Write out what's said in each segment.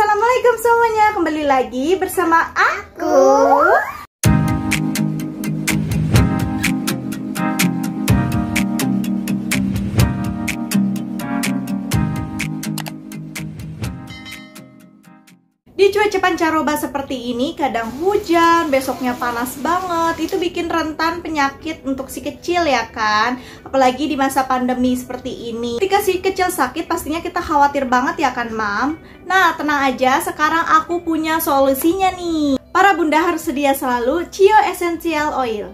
Assalamualaikum semuanya, kembali lagi bersama aku. Di cuaca pancaroba seperti ini, kadang hujan, besoknya panas banget. Itu bikin rentan penyakit untuk si kecil ya kan. Apalagi di masa pandemi seperti ini. Ketika si kecil sakit, pastinya kita khawatir banget ya kan, Mam? Nah, tenang aja, sekarang aku punya solusinya nih. Para bunda harus sedia selalu Cio Essential Oil.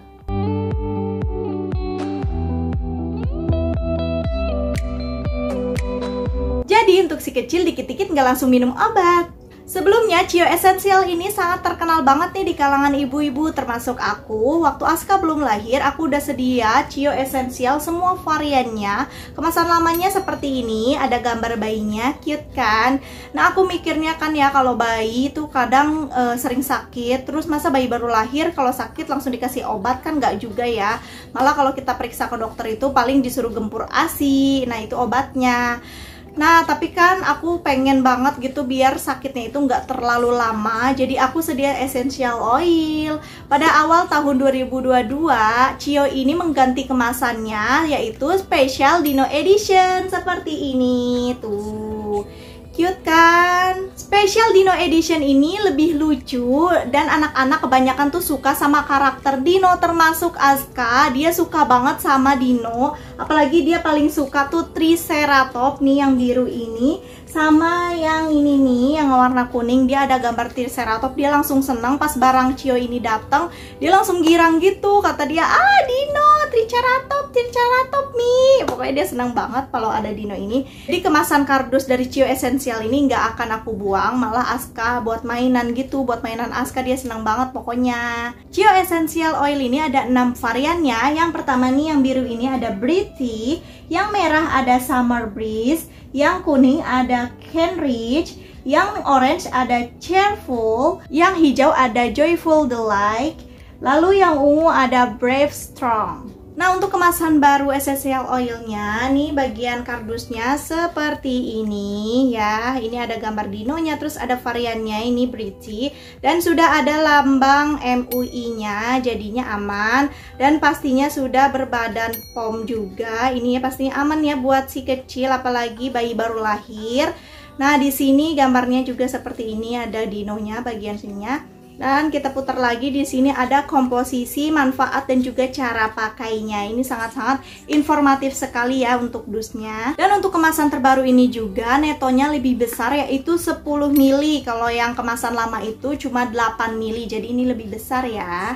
Jadi untuk si kecil dikit-dikit nggak langsung minum obat. Sebelumnya, Cio Essential ini sangat terkenal banget nih di kalangan ibu-ibu, termasuk aku. Waktu Aska belum lahir, aku udah sedia Cio Essential semua variannya. Kemasan lamanya seperti ini, ada gambar bayinya, cute kan? Nah, aku mikirnya kan ya, kalau bayi itu kadang sering sakit. Terus masa bayi baru lahir, kalau sakit langsung dikasih obat kan nggak juga ya. Malah kalau kita periksa ke dokter itu paling disuruh gempur ASI, nah itu obatnya. Nah, tapi kan aku pengen banget gitu biar sakitnya itu nggak terlalu lama. Jadi aku sedia essential oil. Pada awal tahun 2022, Cio ini mengganti kemasannya, yaitu Special Dino Edition seperti ini. Tuh, cute kan? Special Dino Edition ini lebih lucu dan anak-anak kebanyakan tuh suka sama karakter Dino, termasuk Aska. Dia suka banget sama Dino, apalagi dia paling suka tuh Triceratops nih yang biru ini, sama yang ini nih yang warna kuning. Dia ada gambar Triceratops, dia langsung senang pas barang Cio ini datang. Dia langsung girang gitu, kata dia, "Ah, Dino, Triceratops nih." Pokoknya dia senang banget kalau ada Dino ini. Jadi kemasan kardus dari Cio Essential ini nggak akan aku buang, malah Aska buat mainan gitu, buat mainan Aska dia senang banget pokoknya. Cio Essential Oil ini ada 6 variannya. Yang pertama nih yang biru ini ada Pretty, yang merah ada Summer Breeze, yang kuning ada Kenrich, yang orange ada Cheerful, yang hijau ada Joyful Delight, lalu yang ungu ada Brave Strong. Nah, untuk kemasan baru essential oilnya, nih bagian kardusnya seperti ini ya. Ini ada gambar dinonya, terus ada variannya ini Pretty, dan sudah ada lambang MUI-nya, jadinya aman. Dan pastinya sudah berbadan POM juga. Ini ya pastinya aman ya buat si kecil, apalagi bayi baru lahir. Nah, di sini gambarnya juga seperti ini, ada dinonya bagian sininya. Dan kita putar lagi, di sini ada komposisi, manfaat, dan juga cara pakainya. Ini sangat-sangat informatif sekali ya untuk dusnya. Dan untuk kemasan terbaru ini juga netonya lebih besar, yaitu 10 ml. Kalau yang kemasan lama itu cuma 8 ml, jadi ini lebih besar ya.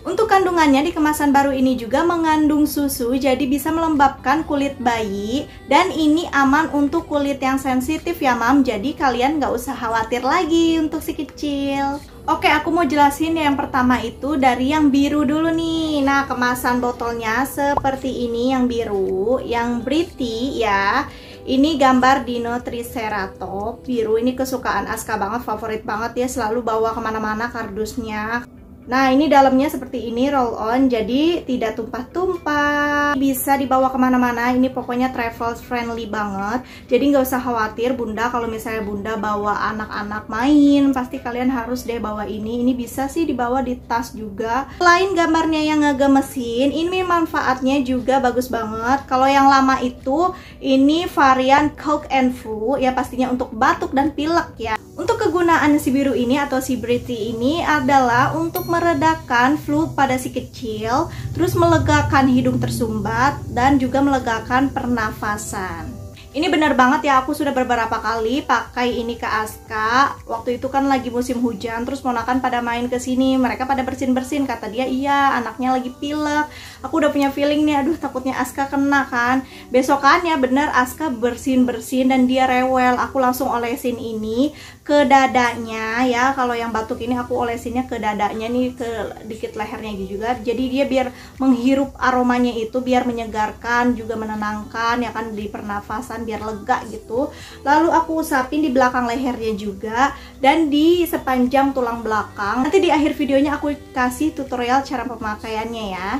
Untuk kandungannya di kemasan baru ini juga mengandung susu, jadi bisa melembabkan kulit bayi. Dan ini aman untuk kulit yang sensitif ya, Mam. Jadi kalian nggak usah khawatir lagi untuk si kecil. Oke, aku mau jelasin yang pertama itu dari yang biru dulu nih. Nah, kemasan botolnya seperti ini, yang biru, yang Pretty ya. Ini gambar Dino Triceratops biru. Ini kesukaan Aska banget, favorit banget ya, selalu bawa kemana-mana kardusnya. Nah, ini dalamnya seperti ini, roll on, jadi tidak tumpah-tumpah, bisa dibawa kemana-mana. Ini pokoknya travel friendly banget, jadi nggak usah khawatir bunda, kalau misalnya bunda bawa anak-anak main, pasti kalian harus deh bawa ini. Ini bisa sih dibawa di tas juga. Selain gambarnya yang ngegemesin, ini manfaatnya juga bagus banget. Kalau yang lama itu, ini varian cough and flu ya, pastinya untuk batuk dan pilek ya. Untuk kegunaan si biru ini atau si Pretty ini adalah untuk meredakan flu pada si kecil, terus melegakan hidung tersumbat, dan juga melegakan pernafasan. Ini benar banget ya, aku sudah beberapa kali pakai ini ke Aska. Waktu itu kan lagi musim hujan, terus ponakan pada main ke sini, mereka pada bersin-bersin, kata dia iya anaknya lagi pilek. Aku udah punya feeling nih, aduh takutnya Aska kena kan. Besokannya bener Aska bersin-bersin dan dia rewel. Aku langsung olesin ini ke dadanya ya. Kalau yang batuk ini aku olesinnya ke dadanya nih, ke dikit lehernya juga. Jadi dia biar menghirup aromanya itu, biar menyegarkan juga menenangkan ya kan, di pernafasan biar lega gitu. Lalu aku usapin di belakang lehernya juga dan di sepanjang tulang belakang. Nanti di akhir videonya aku kasih tutorial cara pemakaiannya ya.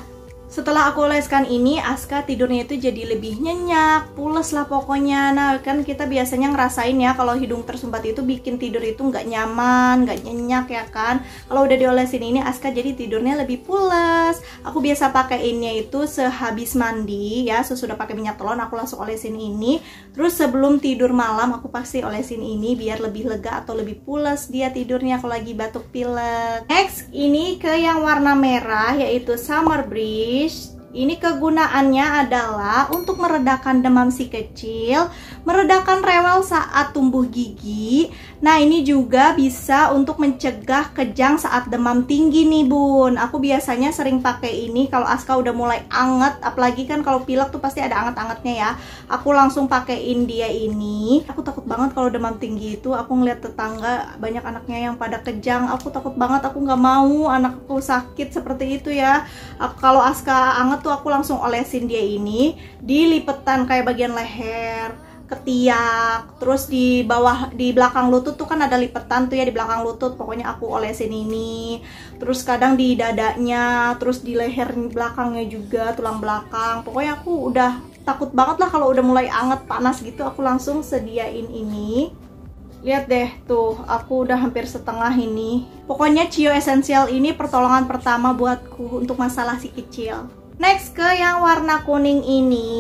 Setelah aku oleskan ini, Aska tidurnya itu jadi lebih nyenyak, pules lah pokoknya. Nah, kan kita biasanya ngerasain ya kalau hidung tersumbat itu bikin tidur itu nggak nyaman, nggak nyenyak ya kan. Kalau udah diolesin ini, Aska jadi tidurnya lebih pules. Aku biasa pakaiinnya itu sehabis mandi ya, sesudah pakai minyak telon aku langsung olesin ini. Terus sebelum tidur malam aku pasti olesin ini biar lebih lega atau lebih pules dia tidurnya kalau lagi batuk pilek. Next, ini ke yang warna merah yaitu Summer Breeze. Ini kegunaannya adalah untuk meredakan demam si kecil, meredakan rewel saat tumbuh gigi. Nah, ini juga bisa untuk mencegah kejang saat demam tinggi nih bun. Aku biasanya sering pakai ini kalau Aska udah mulai anget, apalagi kan kalau pilek tuh pasti ada anget-angetnya ya. Aku langsung pakein dia ini. Aku takut banget kalau demam tinggi itu, aku ngeliat tetangga banyak anaknya yang pada kejang. Aku takut banget, aku nggak mau anakku sakit seperti itu ya. Kalau Aska anget tuh aku langsung olesin dia ini di lipetan kayak bagian leher, ketiak, terus di bawah, di belakang lutut tuh kan ada lipetan tuh ya di belakang lutut. Pokoknya aku olesin ini. Terus kadang di dadanya, terus di leher belakangnya juga, tulang belakang. Pokoknya aku udah takut banget lah kalau udah mulai anget panas gitu, aku langsung sediain ini. Lihat deh tuh, aku udah hampir setengah ini. Pokoknya Cio Essential ini pertolongan pertama buatku untuk masalah si kecil. Next ke yang warna kuning ini,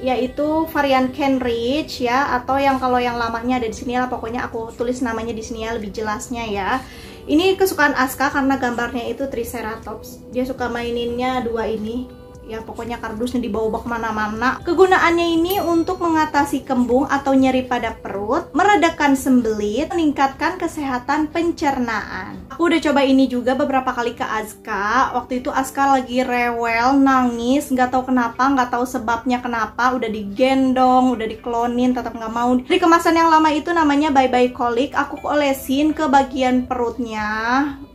yaitu varian Kenrich ya, atau yang kalau yang lamanya ada di sini lah. Pokoknya aku tulis namanya di sini ya, lebih jelasnya ya. Ini kesukaan Aska karena gambarnya itu Triceratops. Dia suka maininnya dua ini. Ya pokoknya kardusnya dibawa kemana-mana. Kegunaannya ini untuk mengatasi kembung atau nyeri pada perut, meredakan sembelit, meningkatkan kesehatan pencernaan. Aku udah coba ini juga beberapa kali ke Aska. Waktu itu Aska lagi rewel, nangis, nggak tahu kenapa, nggak tahu sebabnya kenapa. Udah digendong, udah diklonin, tetap nggak mau. Dari kemasan yang lama itu namanya Bye Bye Colic, aku olesin ke bagian perutnya,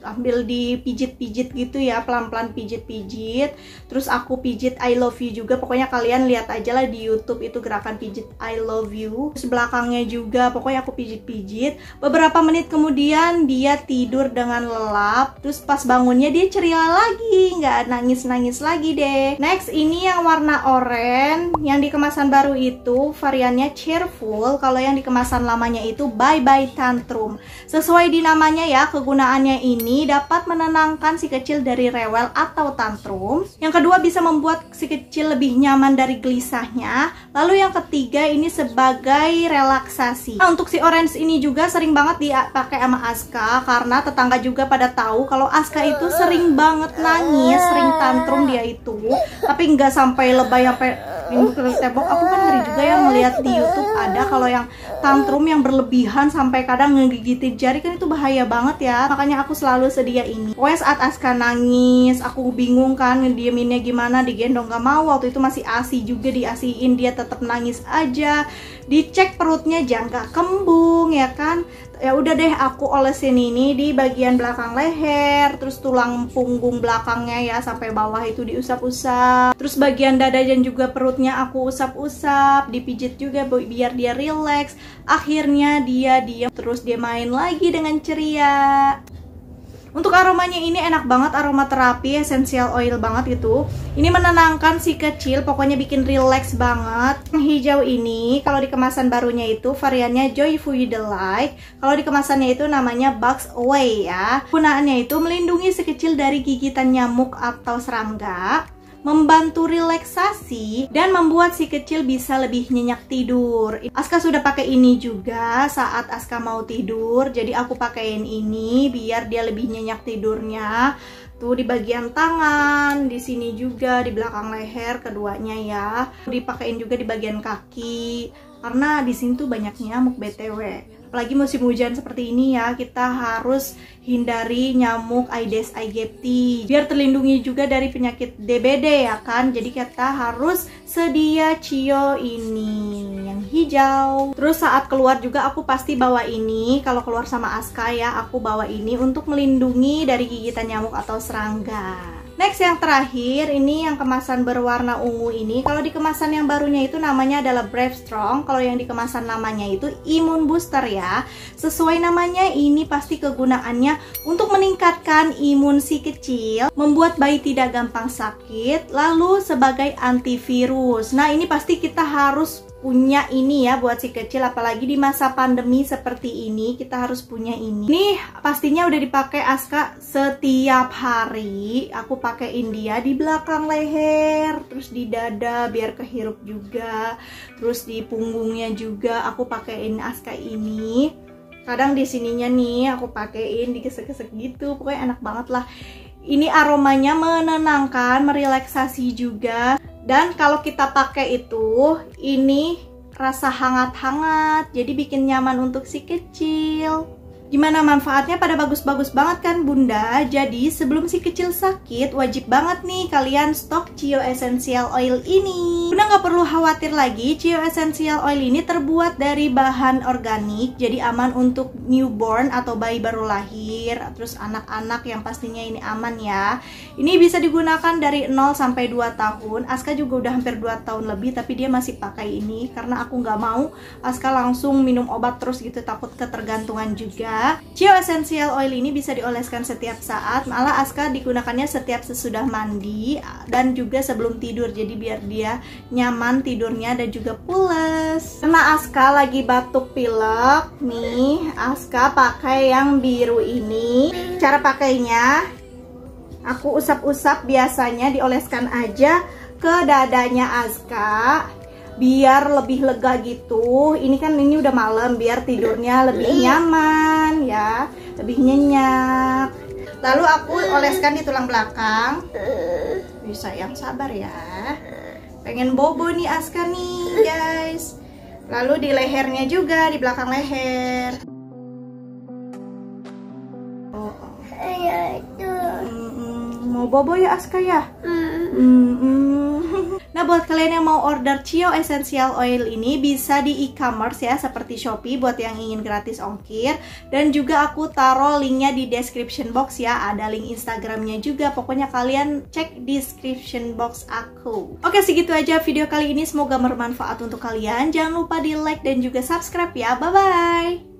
ambil dipijit-pijit gitu ya, pelan-pelan pijit-pijit. Terus aku pijit I love you juga. Pokoknya kalian lihat aja lah di YouTube itu gerakan pijit I love you. Terus belakangnya juga pokoknya aku pijit-pijit. Beberapa menit kemudian dia tidur dengan lelap. Terus pas bangunnya dia ceria lagi, nggak nangis-nangis lagi deh. Next, ini yang warna oranye, yang di kemasan baru itu variannya Cheerful. Kalau yang di kemasan lamanya itu Bye Bye Tantrum. Sesuai di namanya ya, kegunaannya ini dapat menenangkan si kecil dari rewel atau tantrum. Yang kedua bisa membuat si kecil lebih nyaman dari gelisahnya. Lalu yang ketiga ini sebagai relaksasi. Nah, untuk si orange ini juga sering banget dipakai sama Aska karena tetangga juga pada tahu kalau Aska itu sering banget nangis, sering tantrum dia itu. Tapi nggak sampai lebay sampai ke tembok. Aku kan ngeri juga yang melihat di YouTube ada kalau yang tantrum yang berlebihan sampai kadang ngegigitin jari, kan itu bahaya banget ya. Makanya aku selalu sedia ini. Pokoknya saat Aska nangis, aku bingung kan ngedieminnya gimana, digendong gak mau. Waktu itu masih ASI juga, diasiin dia tetap nangis aja. Dicek perutnya jangka kembung ya kan. Ya udah deh, aku olesin ini di bagian belakang leher, terus tulang punggung belakangnya ya sampai bawah itu diusap-usap. Terus bagian dada dan juga perutnya aku usap-usap, dipijit juga biar dia rileks. Akhirnya dia diam, terus dia main lagi dengan ceria. Untuk aromanya ini enak banget, aroma terapi, essential oil banget gitu. Ini menenangkan si kecil, pokoknya bikin relax banget. Yang hijau ini, kalau di kemasan barunya itu variannya Joyful Delight. Kalau di kemasannya itu namanya Bugs Away ya. Gunaannya itu melindungi si kecil dari gigitan nyamuk atau serangga, membantu relaksasi, dan membuat si kecil bisa lebih nyenyak tidur. Aska sudah pakai ini juga saat Aska mau tidur, jadi aku pakein ini biar dia lebih nyenyak tidurnya. Tuh di bagian tangan, di sini juga, di belakang leher keduanya ya. Dipakein juga di bagian kaki, karena di sini tuh banyak nyamuk BTW. Apalagi musim hujan seperti ini ya, kita harus hindari nyamuk Aedes aegypti biar terlindungi juga dari penyakit DBD ya kan. Jadi kita harus sedia Cio ini yang hijau. Terus saat keluar juga aku pasti bawa ini. Kalau keluar sama Aska ya, aku bawa ini untuk melindungi dari gigitan nyamuk atau serangga. Next yang terakhir, ini yang kemasan berwarna ungu ini. Kalau di kemasan yang barunya itu namanya adalah Brave Strong. Kalau yang di kemasan namanya itu Immune Booster ya. Sesuai namanya, ini pasti kegunaannya untuk meningkatkan imun si kecil, membuat bayi tidak gampang sakit, lalu sebagai antivirus. Nah, ini pasti kita harus punya ini ya buat si kecil, apalagi di masa pandemi seperti ini kita harus punya ini. Nih pastinya udah dipakai Aska setiap hari. Aku pakein dia di belakang leher, terus di dada biar kehirup juga, terus di punggungnya juga aku pakein Aska ini. Kadang di sininya nih aku pakein digesek-gesek gitu, pokoknya enak banget lah. Ini aromanya menenangkan, merelaksasi juga. Dan kalau kita pakai itu, ini rasa hangat-hangat, jadi bikin nyaman untuk si kecil. Gimana manfaatnya? Pada bagus-bagus banget kan Bunda? Jadi sebelum si kecil sakit, wajib banget nih kalian stok Cio Essential Oil ini. Bunda nggak perlu khawatir lagi, Cio Essential Oil ini terbuat dari bahan organik, jadi aman untuk newborn atau bayi baru lahir, terus anak-anak yang pastinya ini aman ya. Ini bisa digunakan dari 0 sampai 2 tahun. Aska juga udah hampir 2 tahun lebih, tapi dia masih pakai ini karena aku nggak mau Aska langsung minum obat terus gitu, takut ketergantungan juga. Cio Essential Oil ini bisa dioleskan setiap saat, malah Aska digunakannya setiap sesudah mandi dan juga sebelum tidur, jadi biar dia nyaman tidurnya dan juga pules. Karena Aska lagi batuk pilek nih, Aska pakai yang biru ini. Cara pakainya, aku usap-usap, biasanya dioleskan aja ke dadanya Aska biar lebih lega gitu. Ini kan ini udah malam, biar tidurnya lebih nyaman ya, lebih nyenyak. Lalu aku oleskan di tulang belakang. Bisa yang sabar ya, pengen bobo nih Aska nih guys. Lalu di lehernya juga, di belakang leher. Mau bobo ya Aska ya? Nah, buat kalian yang mau order Cio Essential Oil ini bisa di e-commerce ya, seperti Shopee buat yang ingin gratis ongkir. Dan juga aku taruh linknya di description box ya, ada link Instagramnya juga. Pokoknya kalian cek description box aku. Oke, segitu aja video kali ini, semoga bermanfaat untuk kalian. Jangan lupa di like dan juga subscribe ya, bye-bye.